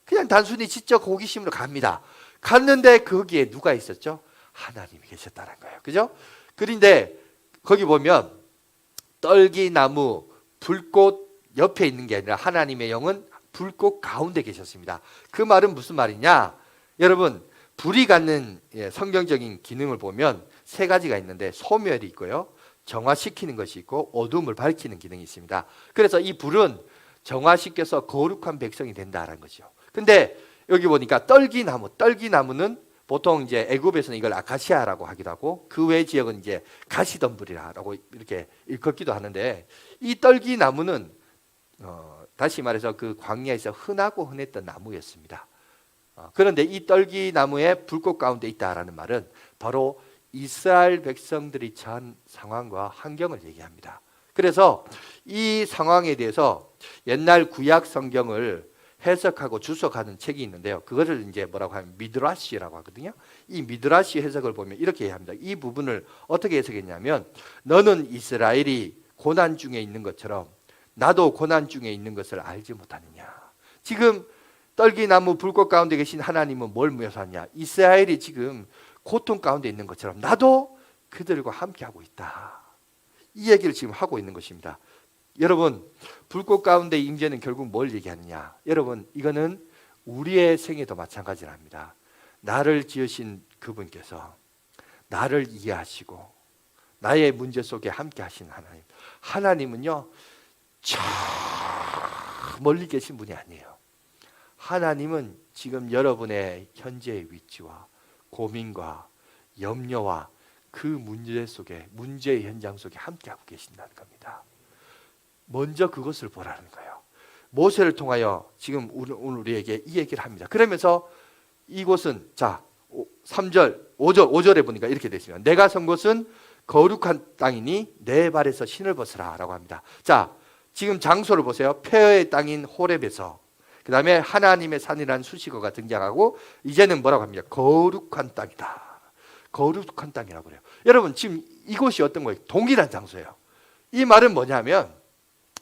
그냥 단순히 지적 호기심으로 갑니다. 갔는데 거기에 누가 있었죠? 하나님이 계셨다는 거예요. 그죠? 그런데 거기 보면 떨기나무, 불꽃 옆에 있는 게 아니라 하나님의 영은 불꽃 가운데 계셨습니다. 그 말은 무슨 말이냐? 여러분, 불이 갖는 성경적인 기능을 보면 세 가지가 있는데, 소멸이 있고요, 정화시키는 것이 있고, 어둠을 밝히는 기능이 있습니다. 그래서 이 불은 정화시켜서 거룩한 백성이 된다는 거죠. 근데 여기 보니까 떨기나무는 보통 이제 애굽에서는 이걸 아카시아라고 하기도 하고, 그 외 지역은 이제 가시덤불이라고 이렇게 일컫기도 하는데, 이 떨기나무는 다시 말해서 그 광야에서 흔하고 흔했던 나무였습니다. 그런데 이 떨기나무의 불꽃 가운데 있다라는 말은 바로 이스라엘 백성들이 처한 상황과 환경을 얘기합니다. 그래서 이 상황에 대해서 옛날 구약 성경을 해석하고 주석하는 책이 있는데요. 그것을 이제 뭐라고 하면 미드라시라고 하거든요. 이 미드라시 해석을 보면 이렇게 합니다. 이 부분을 어떻게 해석했냐면, 너는 이스라엘이 고난 중에 있는 것처럼 나도 고난 중에 있는 것을 알지 못하느냐. 지금 떨기나무 불꽃 가운데 계신 하나님은 뭘 묘사하냐? 이스라엘이 지금 고통 가운데 있는 것처럼 나도 그들과 함께하고 있다. 이 얘기를 지금 하고 있는 것입니다. 여러분, 불꽃 가운데 임재는 결국 뭘 얘기하느냐? 여러분, 이거는 우리의 생애도 마찬가지랍니다. 나를 지으신 그분께서 나를 이해하시고 나의 문제 속에 함께 하신 하나님. 하나님은요, 저 멀리 계신 분이 아니에요. 하나님은 지금 여러분의 현재의 위치와 고민과 염려와 그 문제 속에, 문제의 현장 속에 함께하고 계신다는 겁니다. 먼저 그것을 보라는 거예요. 모세를 통하여 지금 오늘 우리에게 이 얘기를 합니다. 그러면서 이곳은, 자, 3절, 5절에 보니까 이렇게 되어 있습니다. 내가 선 곳은 거룩한 땅이니 내 발에서 신을 벗으라 라고 합니다. 자, 지금 장소를 보세요. 폐허의 땅인 호렙에서, 그 다음에 하나님의 산이라는 수식어가 등장하고, 이제는 뭐라고 합니까? 거룩한 땅이다. 거룩한 땅이라고 그래요. 여러분, 지금 이곳이 어떤 거예요? 동일한 장소예요. 이 말은 뭐냐면,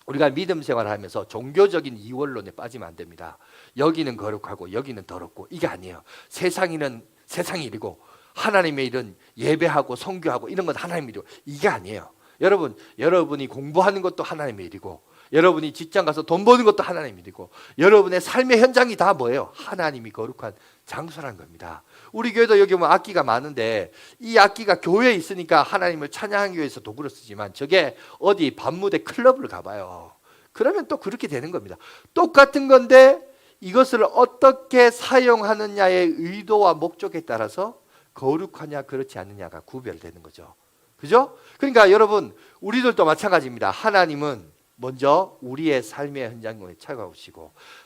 우리가 믿음 생활을 하면서 종교적인 이원론에 빠지면 안 됩니다. 여기는 거룩하고 여기는 더럽고 이게 아니에요. 세상에는 세상의 일이고 하나님의 일은 예배하고 선교하고 이런 건 하나님의 일이고, 이게 아니에요. 여러분, 여러분이 공부하는 것도 하나님의 일이고, 여러분이 직장 가서 돈 버는 것도 하나님의 일이고, 여러분의 삶의 현장이 다 뭐예요? 하나님이 거룩한 장소라는 겁니다. 우리 교회도 여기 보면 악기가 많은데, 이 악기가 교회에 있으니까 하나님을 찬양하기 위해서 도구로 쓰지만, 저게 어디 밤무대 클럽을 가봐요. 그러면 또 그렇게 되는 겁니다. 똑같은 건데 이것을 어떻게 사용하느냐의 의도와 목적에 따라서 거룩하냐 그렇지 않느냐가 구별되는 거죠. 그죠? 그러니까 여러분, 우리들도 마찬가지입니다. 하나님은 먼저 우리의 삶의 현장에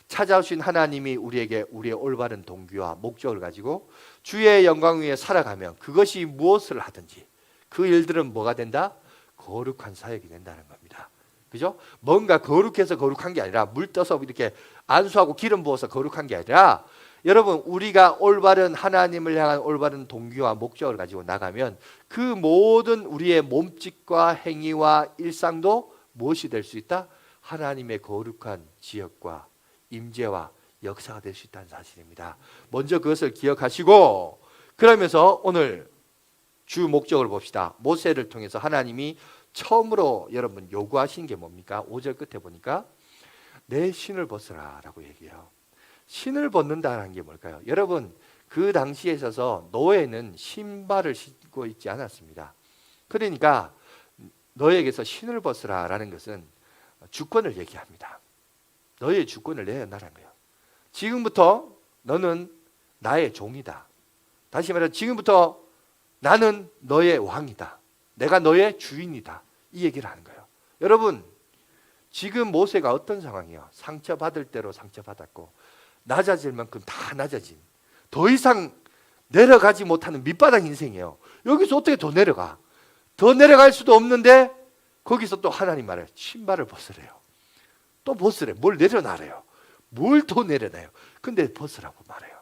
찾아오신 하나님이 우리에게 우리의 올바른 동기와 목적을 가지고 주의 영광 위에 살아가면 그것이 무엇을 하든지 그 일들은 뭐가 된다? 거룩한 사역이 된다는 겁니다. 그죠? 뭔가 거룩해서 거룩한 게 아니라, 물 떠서 이렇게 안수하고 기름 부어서 거룩한 게 아니라, 여러분, 우리가 올바른 하나님을 향한 올바른 동기와 목적을 가지고 나가면 그 모든 우리의 몸짓과 행위와 일상도 무엇이 될 수 있다? 하나님의 거룩한 지역과 임재와 역사가 될 수 있다는 사실입니다. 먼저 그것을 기억하시고, 그러면서 오늘 주 목적을 봅시다. 모세를 통해서 하나님이 처음으로 여러분 요구하신 게 뭡니까? 5절 끝에 보니까 내 신을 벗으라 라고 얘기해요. 신을 벗는다는 게 뭘까요? 여러분, 그 당시에 있어서 노예는 신발을 신고 있지 않았습니다. 그러니까 너에게서 신을 벗으라 라는 것은 주권을 얘기합니다. 너의 주권을 내려놔라는 거예요. 지금부터 너는 나의 종이다. 다시 말해 지금부터 나는 너의 왕이다. 내가 너의 주인이다. 이 얘기를 하는 거예요. 여러분, 지금 모세가 어떤 상황이에요? 상처받을 대로 상처받았고 낮아질 만큼 다 낮아진, 더 이상 내려가지 못하는 밑바닥 인생이에요. 여기서 어떻게 더 내려가? 더 내려갈 수도 없는데 거기서 또 하나님 말해요. 신발을 벗으래요. 또 벗으래. 뭘 내려놔래요. 뭘 더 내려놔요. 근데 벗으라고 말해요.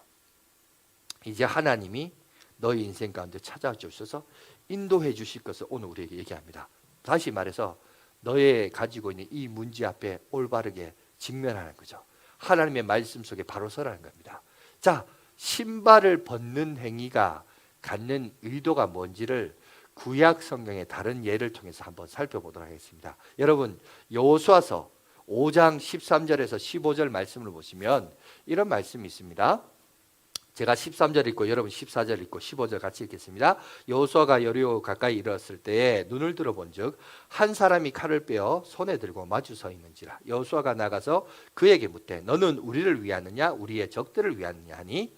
이제 하나님이 너희 인생 가운데 찾아와 주셔서 인도해 주실 것을 오늘 우리에게 얘기합니다. 다시 말해서 너의 가지고 있는 이 문제 앞에 올바르게 직면하는 거죠. 하나님의 말씀 속에 바로 서라는 겁니다. 자, 신발을 벗는 행위가 갖는 의도가 뭔지를 구약 성경의 다른 예를 통해서 한번 살펴보도록 하겠습니다. 여러분, 여호수아서 5장 13절에서 15절 말씀을 보시면 이런 말씀이 있습니다. 제가 13절 읽고 여러분 14절 읽고 15절 같이 읽겠습니다. 여호수아가 여리고 가까이 이르렀을 때에 눈을 들어본즉 한 사람이 칼을 빼어 손에 들고 마주 서 있는지라. 여호수아가 나가서 그에게 묻되 너는 우리를 위하느냐 우리의 적들을 위하느냐 하니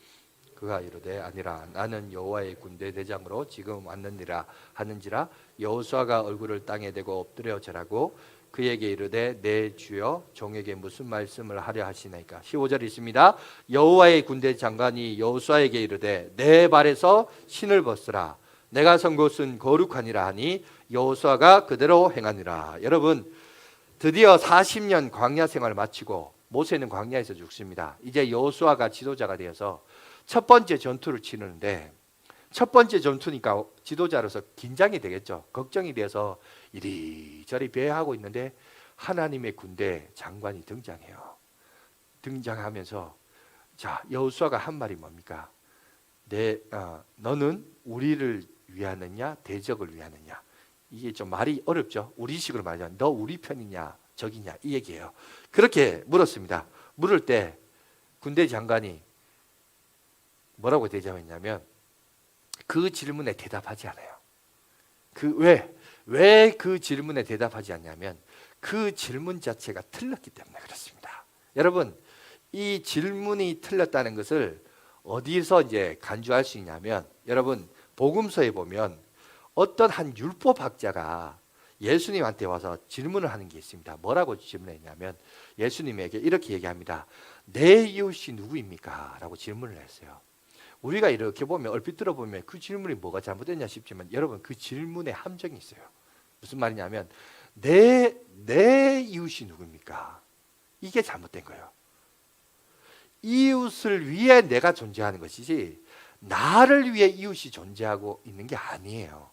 그가 이르되 아니라 나는 여호와의 군대 대장으로 지금 왔느니라 하는지라. 여호수아가 얼굴을 땅에 대고 엎드려 절하고 그에게 이르되 내 주여 종에게 무슨 말씀을 하려 하시나이까. 15절 있습니다. 여호와의 군대 장관이 여호수아에게 이르되 내 발에서 신을 벗으라. 내가 선 곳은 거룩하니라 하니 여호수아가 그대로 행하니라. 여러분, 드디어 40년 광야 생활을 마치고 모세는 광야에서 죽습니다. 이제 여호수아가 지도자가 되어서 첫 번째 전투를 치르는데, 첫 번째 전투니까 지도자로서 긴장이 되겠죠. 걱정이 돼서 이리저리 배회하고 있는데 하나님의 군대 장관이 등장해요. 등장하면서 자, 여호수아가 한 말이 뭡니까? 너는 우리를 위하느냐 대적을 위하느냐. 이게 좀 말이 어렵죠. 우리식으로 말하자면 너 우리 편이냐 적이냐 이 얘기예요. 그렇게 물었습니다. 물을 때 군대 장관이 뭐라고 대답했냐면 그 질문에 대답하지 않아요. 왜 그 질문에 대답하지 않냐면 그 질문 자체가 틀렸기 때문에 그렇습니다. 여러분, 이 질문이 틀렸다는 것을 어디서 이제 간주할 수 있냐면, 여러분 복음서에 보면 어떤 한 율법학자가 예수님한테 와서 질문을 하는 게 있습니다. 뭐라고 질문했냐면 예수님에게 이렇게 얘기합니다. 내 이웃이 누구입니까? 라고 질문을 했어요. 우리가 이렇게 보면 얼핏 들어보면 그 질문이 뭐가 잘못됐냐 싶지만 여러분, 그 질문에 함정이 있어요. 무슨 말이냐면 내 이웃이 누구입니까? 이게 잘못된 거예요. 이웃을 위해 내가 존재하는 것이지 나를 위해 이웃이 존재하고 있는 게 아니에요.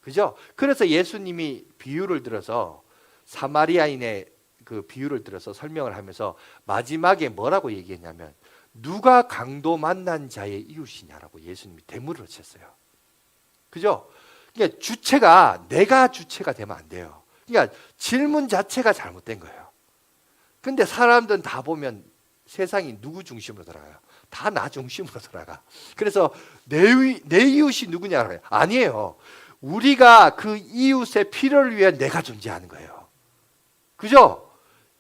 그죠? 그래서 예수님이 비유를 들어서 사마리아인의 그 비유를 들어서 설명을 하면서 마지막에 뭐라고 얘기했냐면 누가 강도 만난 자의 이웃이냐라고 예수님이 대물을 쳤어요. 그죠? 그러니까 주체가 내가 주체가 되면 안 돼요. 그러니까 질문 자체가 잘못된 거예요. 근데 사람들은 다 보면 세상이 누구 중심으로 돌아가요? 다 나 중심으로 돌아가. 그래서 내 이웃이 누구냐고 해요. 아니에요. 우리가 그 이웃의 필요를 위해 내가 존재하는 거예요. 그죠?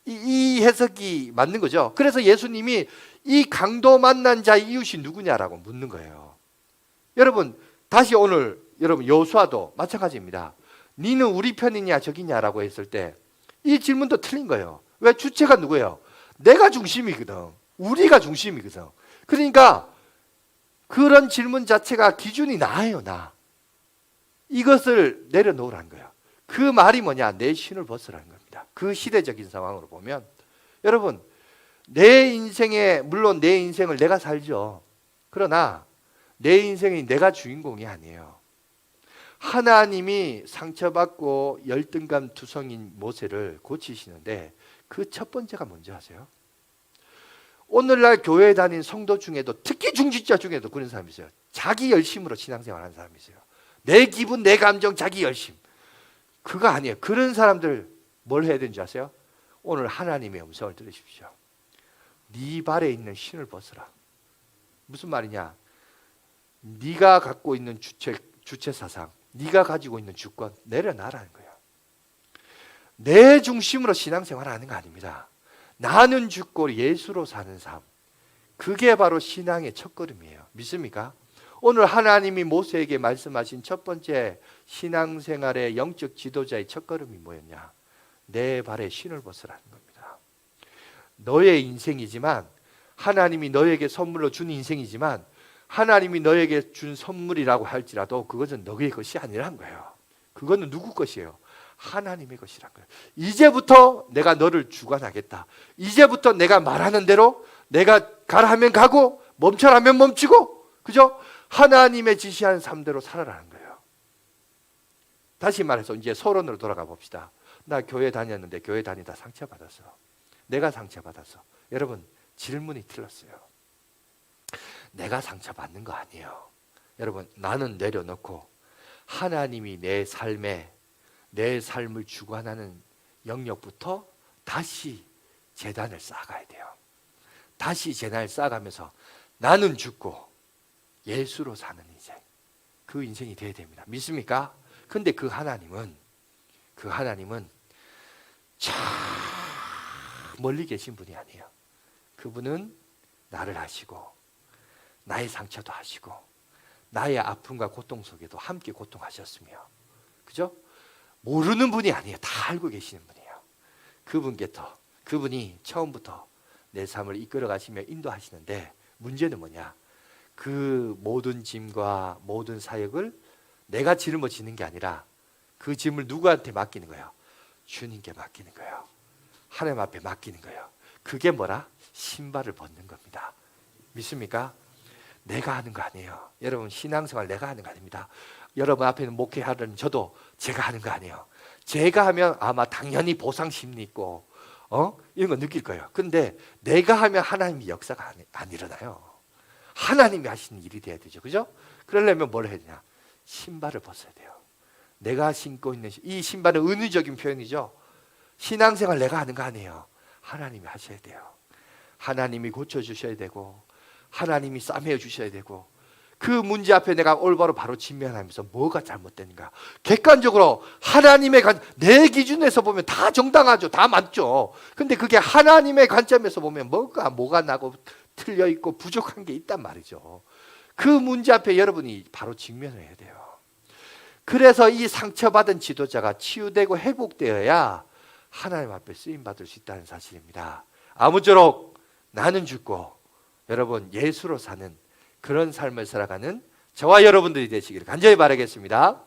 이 해석이 맞는 거죠. 그래서 예수님이 이 강도 만난 자 이웃이 누구냐라고 묻는 거예요. 여러분, 다시 오늘 여러분 여호수아도 마찬가지입니다. 니는 우리 편이냐 적이냐라고 했을 때 이 질문도 틀린 거예요. 왜? 주체가 누구예요? 내가 중심이거든. 우리가 중심이거든. 그러니까 그런 질문 자체가 기준이 나예요, 나. 이것을 내려놓으라는 거예요. 그 말이 뭐냐? 내 신을 벗으라는 겁니다. 그 시대적인 상황으로 보면 여러분, 내 인생에, 물론 내 인생을 내가 살죠. 그러나 내 인생이 내가 주인공이 아니에요. 하나님이 상처받고 열등감 투성인 모세를 고치시는데 그 첫 번째가 뭔지 아세요? 오늘날 교회 다닌 성도 중에도, 특히 중직자 중에도 그런 사람이 있어요. 자기 열심으로 신앙생활 하는 사람이 있어요. 내 기분, 내 감정, 자기 열심. 그거 아니에요. 그런 사람들 뭘 해야 되는지 아세요? 오늘 하나님의 음성을 들으십시오. 네 발에 있는 신을 벗어라. 무슨 말이냐? 네가 갖고 있는 주체 사상, 네가 가지고 있는 주권 내려놔라는 거예요. 내 중심으로 신앙생활하는 거 아닙니다. 나는 죽고 예수로 사는 삶. 그게 바로 신앙의 첫걸음이에요. 믿습니까? 오늘 하나님이 모세에게 말씀하신 첫 번째 신앙생활의 영적 지도자의 첫걸음이 뭐였냐? 내 발에 신을 벗으라는 겁니다. 너의 인생이지만, 하나님이 너에게 선물로 준 인생이지만, 하나님이 너에게 준 선물이라고 할지라도 그것은 너의 것이 아니란 거예요. 그거는 누구 것이에요? 하나님의 것이란 거예요. 이제부터 내가 너를 주관하겠다. 이제부터 내가 말하는 대로, 내가 가라 하면 가고 멈춰라 하면 멈추고, 그죠? 하나님의 지시한 삶대로 살아라는 거예요. 다시 말해서 이제 서론으로 돌아가 봅시다. 나 교회 다녔는데 교회 다니다 상처받았어. 내가 상처받았어. 여러분, 질문이 틀렸어요. 내가 상처받는 거 아니에요. 여러분, 나는 내려놓고 하나님이 내 삶을 주관하는 영역부터 다시 재단을 쌓아가야 돼요. 다시 재단을 쌓아가면서 나는 죽고 예수로 사는 인생, 그 인생이 돼야 됩니다. 믿습니까? 근데 그 하나님은 저 멀리 계신 분이 아니에요. 그분은 나를 아시고 나의 상처도 아시고 나의 아픔과 고통 속에도 함께 고통하셨으며, 그죠? 모르는 분이 아니에요. 다 알고 계시는 분이에요. 그분이 처음부터 내 삶을 이끌어 가시며 인도하시는데, 문제는 뭐냐? 그 모든 짐과 모든 사역을 내가 짊어지는 게 아니라 그 짐을 누구한테 맡기는 거예요? 주님께 맡기는 거예요. 하나님 앞에 맡기는 거예요. 그게 뭐라? 신발을 벗는 겁니다. 믿습니까? 내가 하는 거 아니에요. 여러분, 신앙생활 내가 하는 거 아닙니다. 여러분 앞에는 목회하는 저도 제가 하는 거 아니에요. 제가 하면 아마 당연히 보상심리 있고 이런 거 느낄 거예요. 근데 내가 하면 하나님의 역사가 안 일어나요. 하나님이 하시는 일이 돼야 되죠. 그죠? 그러려면 뭘 해야 되냐? 신발을 벗어야 돼요. 내가 신고 있는 이 신발은 은유적인 표현이죠. 신앙생활 내가 하는 거 아니에요. 하나님이 하셔야 돼요. 하나님이 고쳐주셔야 되고, 하나님이 싸매어 주셔야 되고, 그 문제 앞에 내가 올바로 바로 직면하면서 뭐가 잘못되는가, 객관적으로 하나님의 내 기준에서 보면 다 정당하죠. 다 맞죠. 근데 그게 하나님의 관점에서 보면 뭐가 나고 틀려 있고 부족한 게 있단 말이죠. 그 문제 앞에 여러분이 바로 직면을 해야 돼요. 그래서 이 상처받은 지도자가 치유되고 회복되어야 하나님 앞에 쓰임받을 수 있다는 사실입니다. 아무쪼록 나는 죽고 여러분 예수로 사는 그런 삶을 살아가는 저와 여러분들이 되시기를 간절히 바라겠습니다.